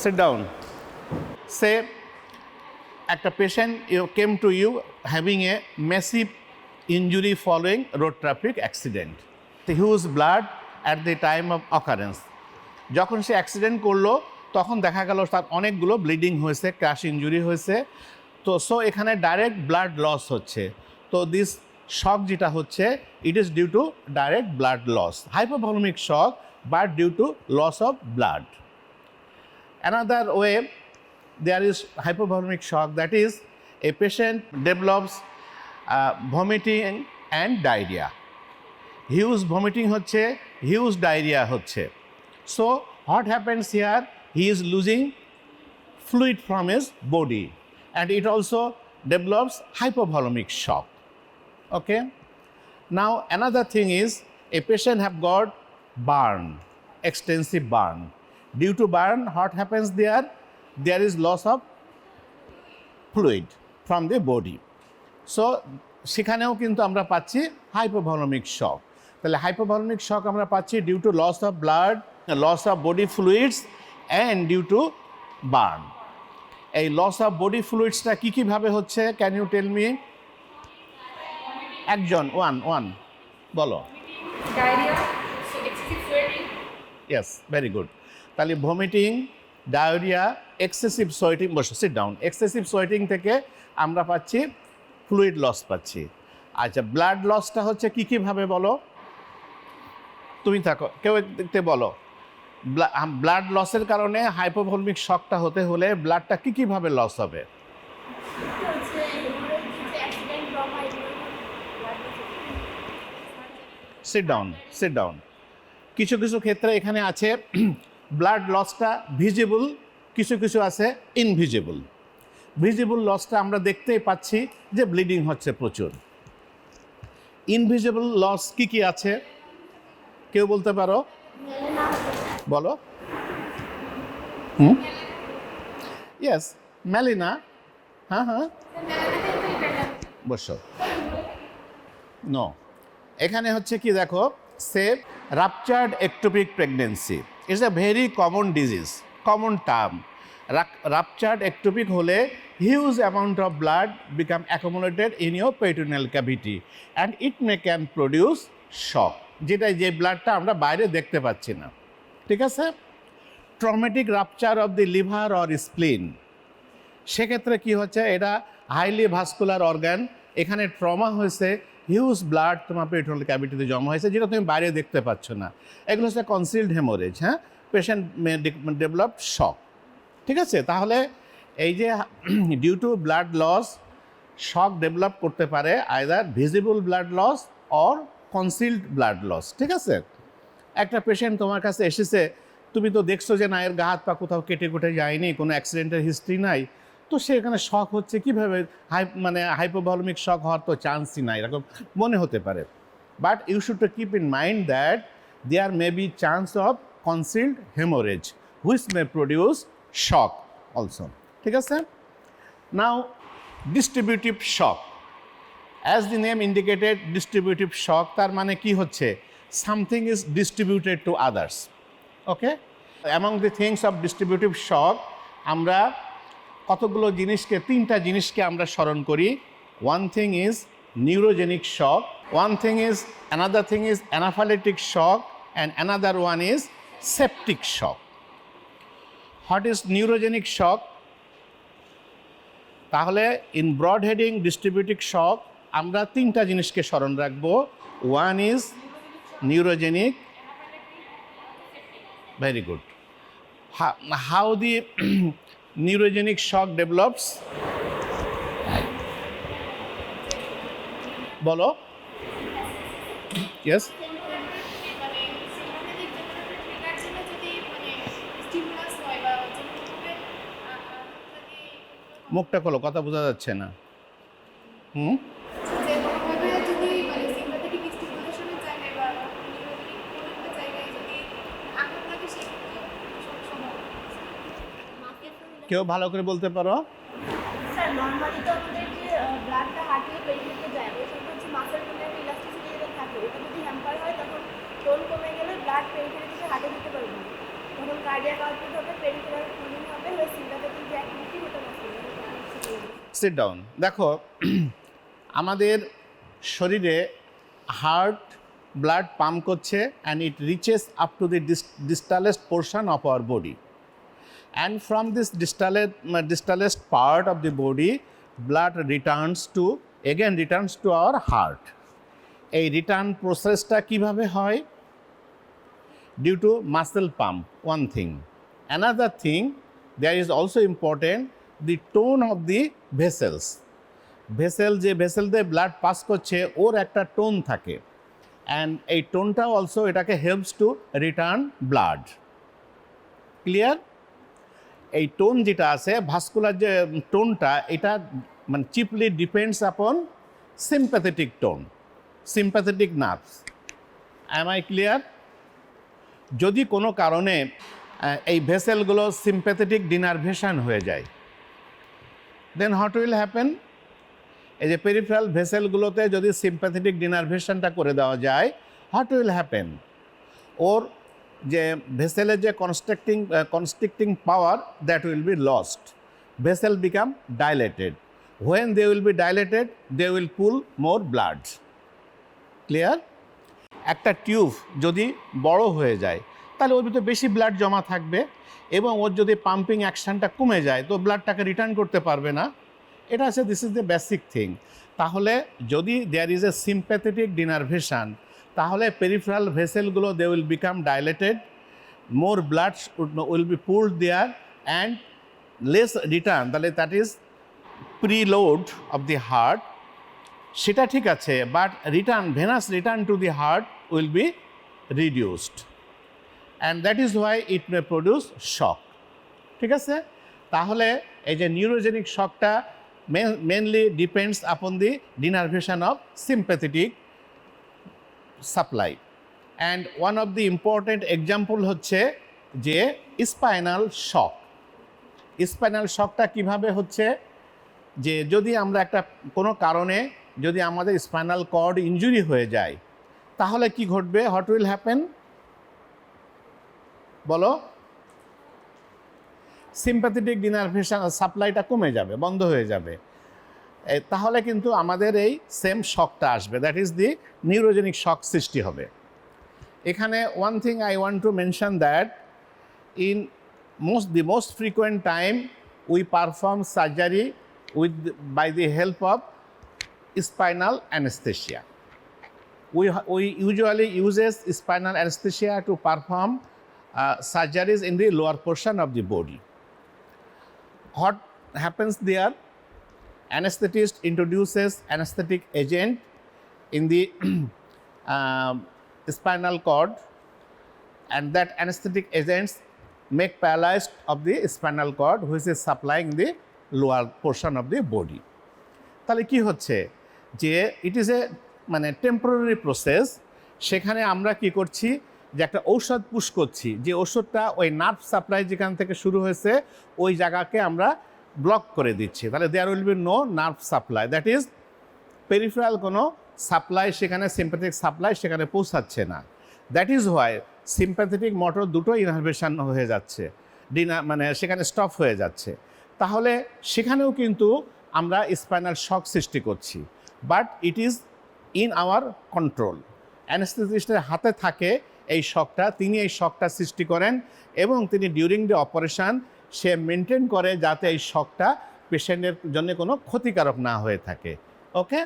Sit down. Say একটা patient came to you having a massive injury following road traffic accident. The huge blood at the time of occurrence. যখন সে accident করলো তখন দেখা গেল তার অনেকগুলো ব্লিডিং হয়েছে, ক্র্যাশ ইনজুরি হয়েছে। তো সো এখানে ডাইরেক্ট ব্লাড লস হচ্ছে। তো দিস শক যেটা হচ্ছে it is due to direct blood loss, hypovolemic shock but due to loss of blood. Another way there is hypovolemic shock, that is a patient develops vomiting and diarrhea. Huge vomiting হচ্ছে, huge diarrhea হচ্ছে। So what happens here, he is losing fluid from his body and it also develops hypovolemic shock. Okay, now another thing is a patient have got burn, extensive burn. Due to burn, what happens there? There is loss of fluid from the body. So সেখানেও কিন্তু আমরা পাচ্ছি hypovolaemic শক। তাহলে hypovolaemic shock আমরা পাচ্ছি due to loss of blood, loss of body fluids and due to burn. এই loss of body ফ্লুইডসটা কী কীভাবে হচ্ছে, ক্যান ইউ টেল মি? একজন ওয়ান বলো। Yes, very good. তাহলে ভমিটিং, ডায়রিয়া, এক্সেসিভ সোয়েটিং, বসো, সিট ডাউন। এক্সেসিভ সোয়েটিং থেকে আমরা পাচ্ছি ফ্লুইড লস পাচ্ছি। আচ্ছা, ব্লাড লসটা হচ্ছে কী কীভাবে বলো? তুমি থাকো, কেউ দেখতে বলো। ব্লাড লসের কারণে হাইপোভলিমিক শকটা হতে হলে ব্লাডটা কী কীভাবে লস হবে? Sit down. কিছু কিছু ক্ষেত্রে এখানে আছে ব্লাড লসটা ভিজিবল, কিছু কিছু আছে ইনভিজিবল। ভিজিবল লসটা আমরা দেখতেই পাচ্ছি যে ব্লিডিং হচ্ছে প্রচুর। ইনভিজিবল লস কি কি আছে কেউ বলতে পারো? বলো। Yes, Melina. হ্যাঁ, বসো। নো, এখানে হচ্ছে কি দেখো, সে ruptured ectopic pregnancy is a very common disease, common term. Ruptured ectopic হলে huge amount of blood become accumulated in your peritoneal cavity and it may can produce shock, যেটা যে ব্লাডটা আমরা বাইরে দেখতে পাচ্ছি না। ঠিক আছে? Traumatic rupture of the liver or স্প্লিন, সেক্ষেত্রে কি হচ্ছে, এটা হাইলি ভাস্কুলার অর্গান, এখানে ট্রমা হয়েছে, হিউজ ব্লাড তোমার পেরিটোনিয়াল ক্যাভিটিতে জমা হয়েছে যেটা তুমি বাইরে দেখতে পাচ্ছ না। এগুলো হচ্ছে কনসিলড হেমোরেজ। হ্যাঁ, পেশেন্ট মে ডেভেলপ শক। ঠিক আছে? তাহলে এই যে due to blood loss shock develop করতে পারে either visible blood loss or concealed blood loss. ঠিক আছে? একটা পেশেন্ট তোমার কাছে এসেছে, তুমি তো দেখছো যে না এর গা হাত পা কোথাও কেটে কুটে যায়নি, কোনো অ্যাক্সিডেন্টের হিস্ট্রি নাই, তো সেখানে শক হচ্ছে কীভাবে? হাইপোভলিমিক শক হওয়ার তো চান্সই নাই, এরকম মনে হতে পারে। But you should to keep in mind that there may be chance of concealed haemorrhage which may produce shock also. ঠিক আছে? Now distributive shock, as the name indicated distributive shock, তার মানে কি হচ্ছে, something is distributed to others. Okay, among the things of distributive shock আমরা কতগুলো জিনিসকে, তিনটা জিনিসকে আমরা স্মরণ করি। One thing is neurogenic shock, another thing is anaphylactic shock and another one is septic shock. What is neurogenic শক? তাহলে in broad heading distributive shock আমরা তিনটা জিনিসকে স্মরণ রাখবো। One is neurogenic, very good. How the neurogenic shock develops? বলো। Yes, মুখটা খোলো, কথা বোঝা যাচ্ছে না। কেউ ভালো করে বলতে পারো? স্যার, নরমালি তো আমাদের যে ব্লাডটা হার্টে পেরিফেরিতে যায়, ওটা হচ্ছে মাসেল টোনের ইলাস্টিসিটি যেটা থাকে, এটা যদি হ্যাম্পার হয় তখন টোন কমে গেলে ব্লাড পেরিফেরি থেকে হার্টে যেতে পারবে না, তখন কার্ডিয়াক আউটপুট হবে, পেরিফেরাল কুলিং হবে, ওই সিম্প্যাথেটিক যে অ্যাক্টিভিটি ওটা মাসেল। Sit down. দেখো আমাদের শরীরে হার্ট ব্লাড পাম্প করছে and it reaches up to the distalest portion of our body, and from this distalest part of the body blood returns to our heart. এই return প্রসেসটা কিভাবে হয়? Due to muscle pump, one thing. Another thing, there is also important the tone of the vessels. যে vessel দিয়ে blood pass করছে ওর একটা tone থাকে, অ্যান্ড এই টোনটা অলসো এটাকে helps to return blood. Clear? এই টোন যেটা আছে ভাস্কুলার যে টোনটা, এটা মানে chiefly depends upon sympathetic tone, sympathetic nerves. Am I clear? যদি কোনো কারণে এই ভেসেলগুলো সিম্প্যাথেটিক ডিনার্ভেশন হয়ে যায়, দেন হোয়াট উইল হ্যাপেন? এই যে পেরিফেরাল ভেসেলগুলোতে যদি সিম্প্যাথেটিক ডিনার্ভেশনটা করে দেওয়া যায়, হোয়াট উইল হ্যাপেন? ওর যে ভেসেলের যে constricting power, that will be lost. Vessel become dilated. When they will be dilated, they will pool more blood. Clear? একটা টিউব যদি বড় হয়ে যায় তাহলে ওর ভিতরে বেশি ব্লাড জমা থাকবে, এবং ওর যদি পাম্পিং অ্যাকশনটা কমে যায় তো ব্লাডটাকে রিটার্ন করতে পারবে না। এটা আছে, this is the basic thing. তাহলে যদি there is a sympathetic denervation, তাহলে পেরিফেরাল ভেসেলগুলো they will become dilated, more blood will be pooled there, and less return, তাহলে that is preload of the heart. সেটা ঠিক আছে, but venous return to the heart will be reduced, and that is why it may produce shock. ঠিক আছে? তাহলে এই যে neurogenic শকটা mainly depends upon the denervation of sympathetic supply. And one of the important example হচ্ছে যে spinal শক। Spinal শকটা কিভাবে হচ্ছে? যে যদি আমরা কোনো কারণে যদি আমাদের স্পাইনাল কর্ড ইনজুরি হয়ে যায়, তাহলে কি ঘটবে? What will happen? বলো। সিম্প্যাথেটিক ডিনার্ভেশন সাপ্লাইটা কমে যাবে, বন্ধ হয়ে যাবে। তাহলে কিন্তু আমাদের এই সেম শকটা আসবে, that is the neurogenic shock সৃষ্টি হবে। এখানে one thing I want to mention that in the most frequent time we perform surgery by the help of spinal anesthesia. We usually uses spinal anesthesia to perform surgeries in the lower portion of the body. What happens there? Anesthetist introduces anesthetic agent in the spinal cord, and that anesthetic agents make paralyzed of the spinal cord which is supplying the lower portion of the body. তাহলে কি হচ্ছে যে it is a মানে temporary process. সেখানে আমরা কি করছি যে একটা ঔষধ পুশ করছি, যে ওষুধটা ওই নার্ভ সাপ্লাই যেখান থেকে শুরু হয়েছে ওই জায়গাকে আমরা ব্লক করে দিচ্ছি। তাহলে there will be no nerve supply, that is peripheral কোনো সাপ্লাই, সেখানে সিম্প্যাথেটিক সাপ্লাই সেখানে পৌঁছাচ্ছে না। That is why sympathetic motor দুটো ইনহারভেশন হয়ে যাচ্ছে, মানে সেখানে স্টপ হয়ে যাচ্ছে। তাহলে সেখানেও কিন্তু আমরা স্পাইনাল শক সৃষ্টি করছি, but it is in our control. অ্যানেস্থেটিস্টের হাতে থাকে এই শকটা, তিনি এই শকটা সৃষ্টি করেন এবং তিনি during the operation say maintain করে যাতে এই শকটা পেশেন্টের জন্য কোনো ক্ষতিকারক না হয়ে থাকে। ওকে।